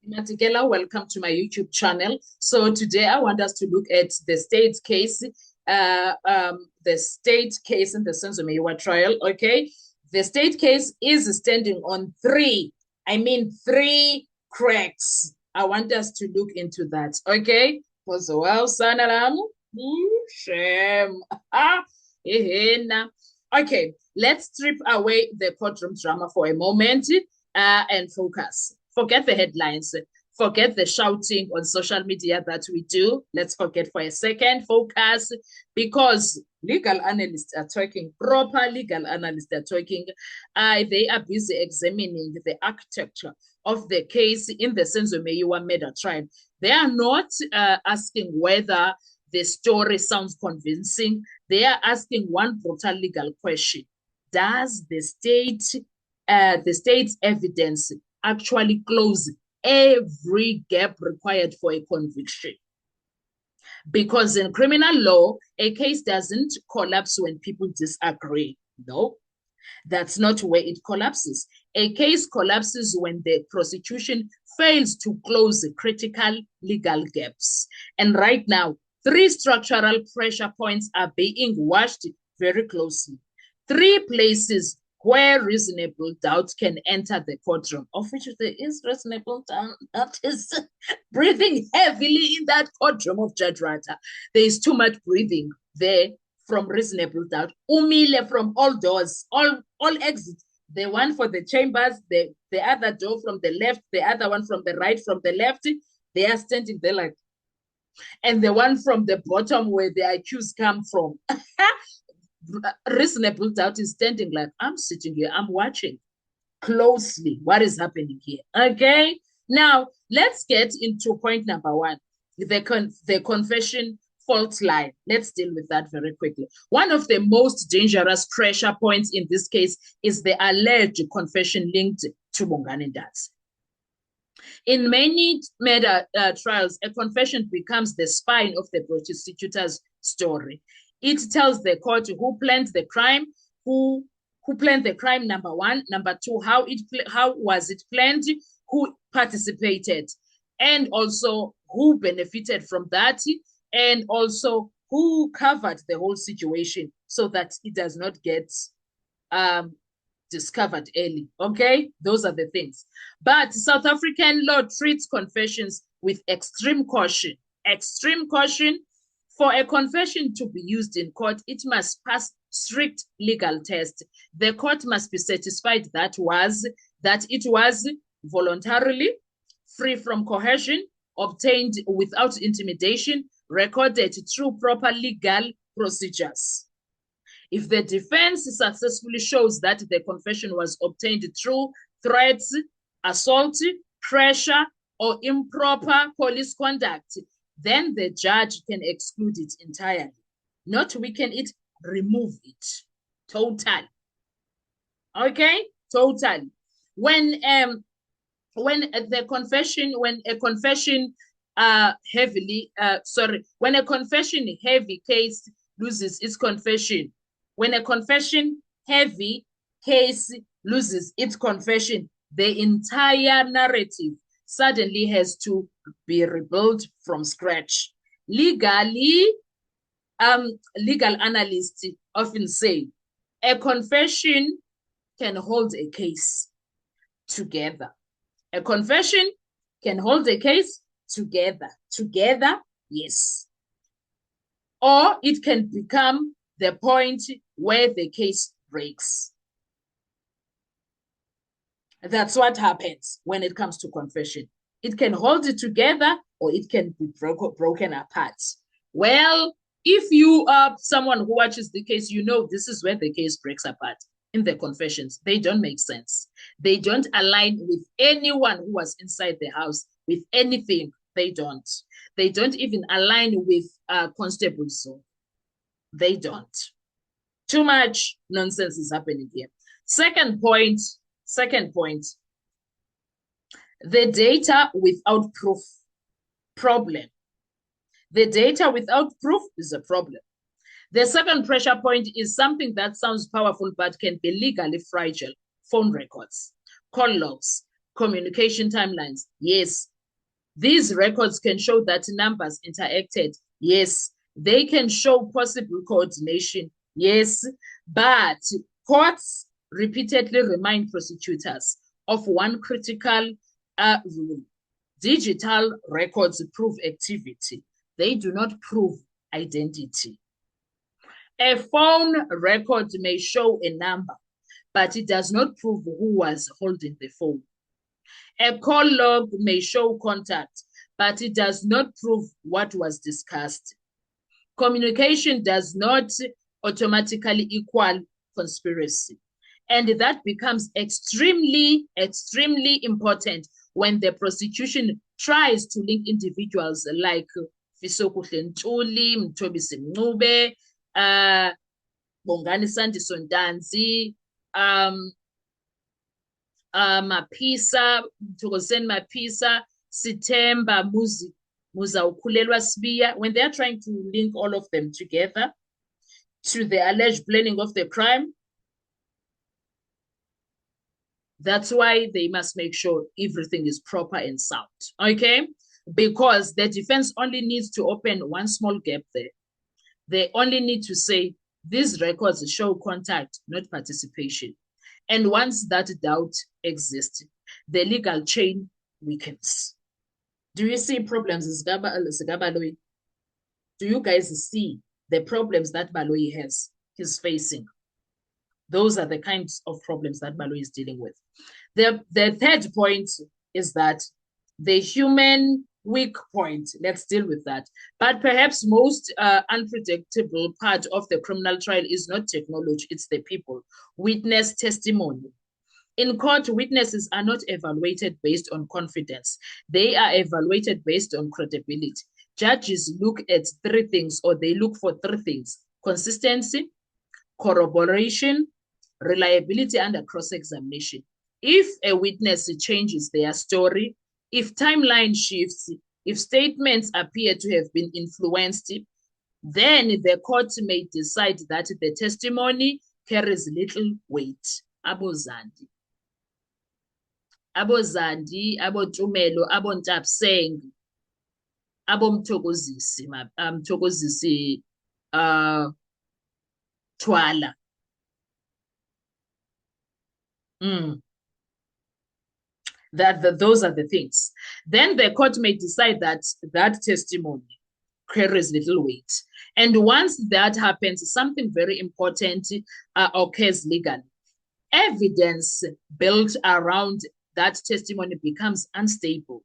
Matigela, welcome to my YouTube channel. So today I want us to look at the state case, the state case in the Senzo Meyiwa trial, okay? The state case is standing on three cracks. I want us to look into that, okay? Well, Sanalam, shame. Okay, let's strip away the courtroom drama for a moment and focus. Forget the headlines. Forget the shouting on social media that we do. Let's forget for a second. Focus, because legal analysts are talking, proper legal analysts are talking. They are busy examining the architecture of the case in the Senzo Meyiwa murder trial. They are not asking whether the story sounds convincing. They are asking one brutal legal question. Does the state's evidence actually close every gap required for a conviction? Because in criminal law, a case doesn't collapse when people disagree. No, that's not where it collapses. A case collapses when the prosecution fails to close critical legal gaps. And right now, three structural pressure points are being watched very closely. Three places where reasonable doubt can enter the courtroom, of which there is reasonable doubt that is breathing heavily in that courtroom of Judge Rata. There is too much breathing there from reasonable doubt. Umile from all doors, all exits. The one for the chambers, the other door from the left, the other one from the right, from the left. They are standing there like, and the one from the bottom where the accused come from. Reasonable doubt is standing like, I'm sitting here, I'm watching closely what is happening here. Okay, now let's get into point number one, the confession fault line. Let's deal with that very quickly. One of the most dangerous pressure points in this case is the alleged confession linked to Bongani Ndatsi. In many murder trials, a confession becomes the spine of the prosecutor's story. It tells the court who planned the crime, who planned the crime, number one. Number two, how was it planned, who participated, and also who benefited from that, and also who covered the whole situation so that it does not get discovered early. Okay, those are the things. But South African law treats confessions with extreme caution. Extreme caution. For a confession to be used in court, it must pass strict legal tests. The court must be satisfied that it was voluntarily, free from coercion, obtained without intimidation, recorded through proper legal procedures. If the defense successfully shows that the confession was obtained through threats, assault, pressure, or improper police conduct, then the judge can exclude it entirely. Not weaken it, remove it. Totally. Okay? Totally. When a confession heavy case loses its confession, when a confession heavy case loses its confession, the entire narrative suddenly has to be rebuilt from scratch. Legally, legal analysts often say a confession can hold a case together. A confession can hold a case together. Together, yes. Or it can become the point where the case breaks. That's what happens when it comes to confession. It can hold it together or it can be broken apart. Well, if you are someone who watches the case, you know this is where the case breaks apart. In the confessions, they don't make sense. They don't align with anyone who was inside the house, with anything. They don't. They don't even align with constables. So they don't. Too much nonsense is happening here. Second point, the data without proof, problem. The data without proof is a problem. The second pressure point is something that sounds powerful but can be legally fragile. Phone records, call logs, communication timelines. Yes, These records can show that numbers interacted. Yes. They can show possible coordination. Yes. But courts repeatedly remind prosecutors of one critical rule. Digital records prove activity. They do not prove identity. A phone record may show a number, but it does not prove who was holding the phone. A call log may show contact, but it does not prove what was discussed. Communication does not automatically equal conspiracy. And that becomes extremely, extremely important when the prosecution tries to link individuals like Fisokuhle Ntuli, Mthobisi Mncube, Bongani Sandiso Ntanzi, Mapisa, Mthokozeni Mapisa, Sithemba Muzawukhulelwa Sibiya, when they're trying to link all of them together to the alleged planning of the crime, that's why they must make sure everything is proper and sound, okay? Because the defense only needs to open one small gap there. They only need to say, these records show contact, not participation. And once that doubt exists, the legal chain weakens. Do you see problems, Baloyi? Do you guys see the problems that Baloyi he's facing? Those are the kinds of problems that Baloyi is dealing with. The third point is that the human weak point, let's deal with that. But perhaps most unpredictable part of the criminal trial is not technology, it's the people. Witness testimony. In court, witnesses are not evaluated based on confidence. They are evaluated based on credibility. Judges look at three things, or they look for three things: consistency, corroboration, reliability, and a cross-examination. If a witness changes their story, if timeline shifts, if statements appear to have been influenced, then the court may decide that the testimony carries little weight. Abozandi, Abotumelo, Abontapseng, Abomthokozisi, Mthokozisi Twala. Those are the things. Then the court may decide that that testimony carries little weight. And once that happens, something very important occurs legally. Evidence built around that testimony becomes unstable.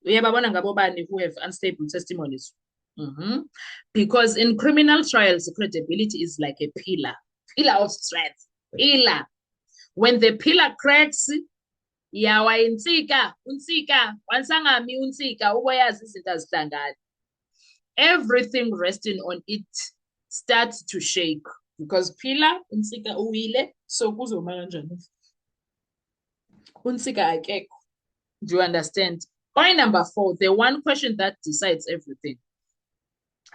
Who have unstable testimonies? Because in criminal trials, credibility is like a pillar of strength. Pillar. When the pillar cracks, yawa insika, wansangami unsika, uboyazi izinto azihlangani. Everything resting on it starts to shake because pillar unsika uwile, so kuzoma kanjani? Unsika akekho. Do you understand? Point number 4, the one question that decides everything.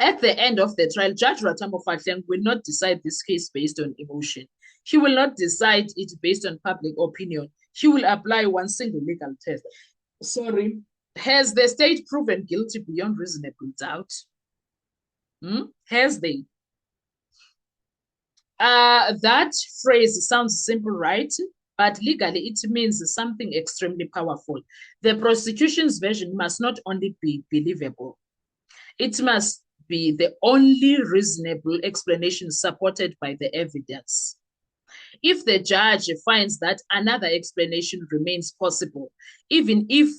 At the end of the trial, Judge Ratambo Fahleng will not decide this case based on emotion. He will not decide it based on public opinion. He will apply one single legal test. Sorry. Has the state proven guilty beyond reasonable doubt? Has they? That phrase sounds simple, right? But legally, it means something extremely powerful. The prosecution's version must not only be believable, it must be the only reasonable explanation supported by the evidence. If the judge finds that another explanation remains possible, even if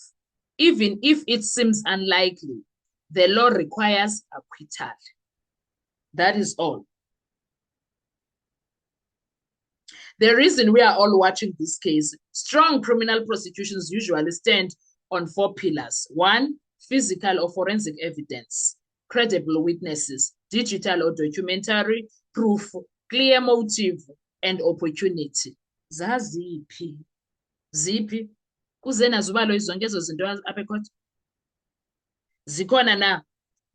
it seems unlikely, the law requires acquittal. That is all. The reason we are all watching this case, strong criminal prosecutions usually stand on 4 pillars. 1, physical or forensic evidence, credible witnesses, digital or documentary proof, clear motive, and opportunity. Zaziphi? Ziphi? Kuzena zubalo izonke ezo zinto apha ecourt? Zikhona na?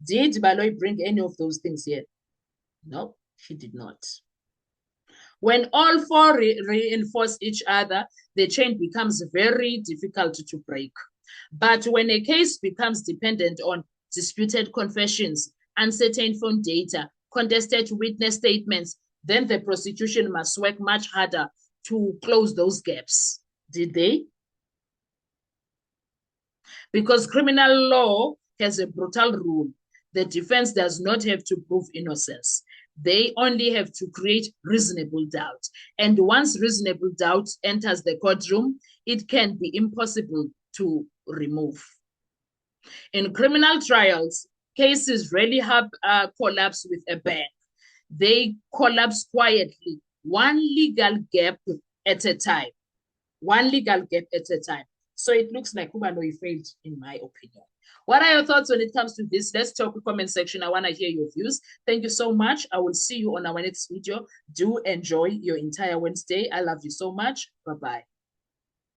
Did Baloyi bring any of those things here? No, he did not. When all 4 reinforce each other, the chain becomes very difficult to break. But when a case becomes dependent on disputed confessions, uncertain phone data, contested witness statements, then the prosecution must work much harder to close those gaps. Did they? Because criminal law has a brutal rule. The defense does not have to prove innocence. They only have to create reasonable doubt. And once reasonable doubt enters the courtroom, it can be impossible to remove. In criminal trials, cases rarely have collapse with a bang. They collapse quietly, one legal gap at a time. One legal gap at a time. So it looks like Khumalo failed, in my opinion. What are your thoughts when it comes to this? Let's talk in the comment section. I want to hear your views. Thank you so much. I will see you on our next video. Do enjoy your entire Wednesday. I love you so much. Bye-bye.